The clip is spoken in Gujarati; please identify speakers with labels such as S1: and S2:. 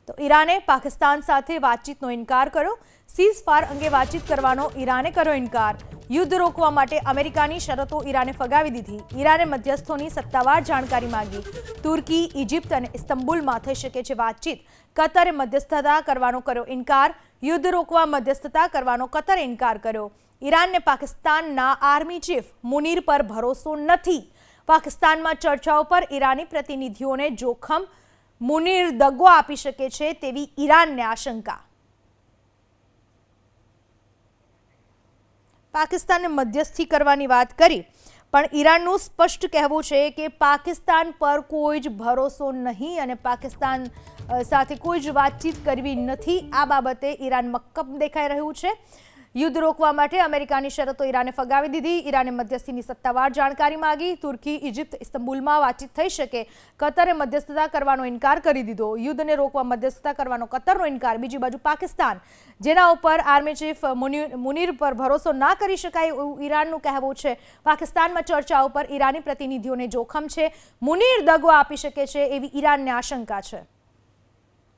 S1: તો ઈરાને પાકિસ્તાન સાથે વાતચીતનો ઇનકાર કર્યો। સીઝફાયર અંગે વાતચીત કરવાનો ઈરાને કર્યો ઇનકાર। યુદ્ધ રોકવા માટે અમેરિકાની શરતો ઈરાને ફગાવી દીધી। ઈરાને મધ્યસ્થોની સત્તાવાર જાણકારી માંગી। તુર્કી, ઇજિપ્ત અને ઇસ્તંબુલમાં થઈ શકે છે વાતચીત। કતરે મધ્યસ્થતા કરવાનો કર્યો ઇનકાર। યુદ્ધ રોકવા મધ્યસ્થતા કરવાનો કતરે ઇનકાર કર્યો। ઈરાનને પાકિસ્તાનના આર્મી ચીફ મુનીર પર ભરોસો નથી। પાકિસ્તાનમાં ચર્ચાઓ પર ઈરાની પ્રતિનિધિઓને જોખમ। મુનીર દગો આપી શકે છે તેવી ઈરાનને આશંકા। પાકિસ્તાનને મધ્યસ્થી કરવાની વાત કરી, પણ ઈરાનનું સ્પષ્ટ કહેવું છે કે પાકિસ્તાન પર કોઈ જ ભરોસો નહીં અને પાકિસ્તાન સાથે કોઈ જ વાતચીત કરવી નથી। આ બાબતે ઈરાન મક્કમ દેખાઈ રહ્યું છે। યુદ્ધ રોકવા માટે અમેરિકાની શરતો ઈરાને ફગાવી દીધી। ઈરાને મધ્યસ્થીની સત્તાવાર જાણકારી માંગી। તુર્કી, ઇજિપ્ત, ઇસ્તંબુલમાં વાતચીત થઈ શકે। કતરે મધ્યસ્થતા કરવાનો ઇનકાર કરી દીધો। યુદ્ધને રોકવા મધ્યસ્થતા કરવાનો કતરનો ઇનકાર। બીજી બાજુ પાકિસ્તાન, જેના ઉપર આર્મી ચીફ મુનીર પર ભરોસો ના કરી શકાય એવું ઈરાનનું કહેવું છે। પાકિસ્તાનમાં ચર્ચાઓ પર ઈરાની પ્રતિનિધિઓને જોખમ છે। મુનીર દગો આપી શકે છે એવી ઈરાનને આશંકા છે।